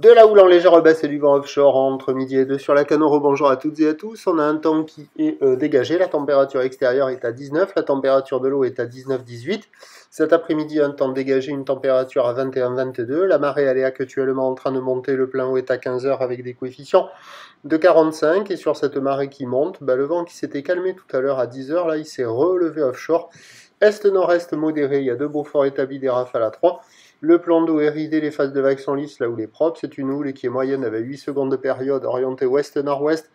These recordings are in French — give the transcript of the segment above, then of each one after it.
De la houle en légère baisse et du vent offshore entre midi et 2 sur la Canoro. Bonjour à toutes et à tous. On a un temps qui est dégagé. La température extérieure est à 19. La température de l'eau est à 19-18. Cet après-midi, un temps dégagé, une température à 21-22. La marée, elle est actuellement en train de monter. Le plein eau est à 15 h avec des coefficients de 45. Et sur cette marée qui monte, le vent qui s'était calmé tout à l'heure à 10 h, là, il s'est relevé offshore. Est-nord-est modéré. Il y a deux beaux forts établis, des rafales à 3. Le plan d'eau est ridé, les phases de vagues sont lisses, là où il est propre. C'est une houle qui est moyenne avec 8 secondes de période, orientée ouest-nord-ouest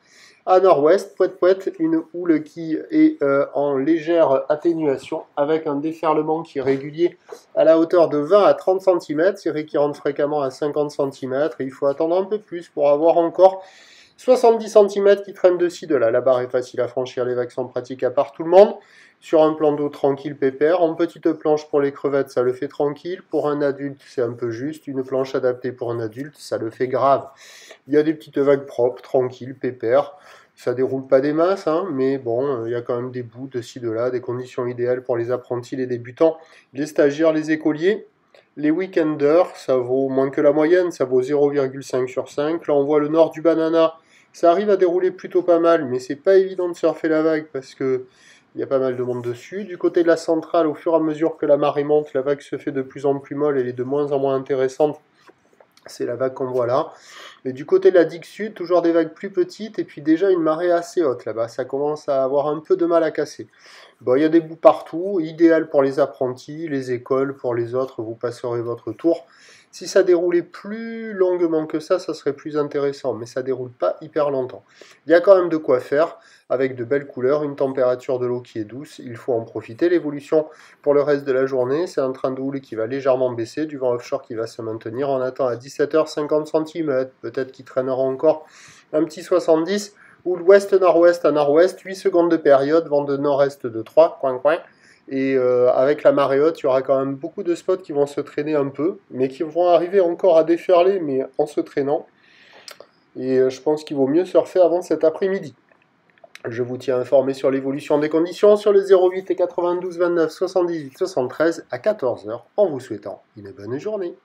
à nord-ouest. Poète, une houle qui est en légère atténuation, avec un déferlement qui est régulier à la hauteur de 20 à 30 cm, série qui rentre fréquemment à 50 cm. Et il faut attendre un peu plus pour avoir encore 70 cm qui traînent de ci, de là. La barre est facile à franchir, les vagues sont pratiques à part tout le monde. Sur un plan d'eau tranquille, pépère. En petite planche pour les crevettes, ça le fait tranquille. Pour un adulte, c'est un peu juste. Une planche adaptée pour un adulte, ça le fait grave. Il y a des petites vagues propres, tranquilles, pépère. Ça déroule pas des masses, mais bon, il y a quand même des bouts de ci, de là, des conditions idéales pour les apprentis, les débutants, les stagiaires, les écoliers. Les week-enders, ça vaut moins que la moyenne, ça vaut 0,5 sur 5. Là, on voit le nord du banana. Ça arrive à dérouler plutôt pas mal, mais c'est pas évident de surfer la vague parce que il y a pas mal de monde dessus. Du côté de la centrale, au fur et à mesure que la marée monte, la vague se fait de plus en plus molle, elle est de moins en moins intéressante. C'est la vague qu'on voit là. Et du côté de la digue sud, toujours des vagues plus petites et puis déjà une marée assez haute là-bas. Ça commence à avoir un peu de mal à casser. Bon, il y a des bouts partout, idéal pour les apprentis, les écoles, pour les autres, vous passerez votre tour. Si ça déroulait plus longuement que ça serait plus intéressant, mais ça déroule pas hyper longtemps. Il y a quand même de quoi faire, avec de belles couleurs, une température de l'eau qui est douce, il faut en profiter. L'évolution pour le reste de la journée, c'est un train de houle qui va légèrement baisser, du vent offshore qui va se maintenir. On attend à 17 h 50 cm, peut-être qu'il traînera encore un petit 70, ou l'ouest-nord-ouest à nord-ouest, 8 secondes de période, vent de nord-est de 3, coin. Et avec la marée haute, il y aura quand même beaucoup de spots qui vont se traîner un peu, mais qui vont arriver encore à déferler, mais en se traînant. Et je pense qu'il vaut mieux surfer avant cet après-midi. Je vous tiens informé sur l'évolution des conditions sur le 08 et 92 29 78 73 à 14 h en vous souhaitant une bonne journée.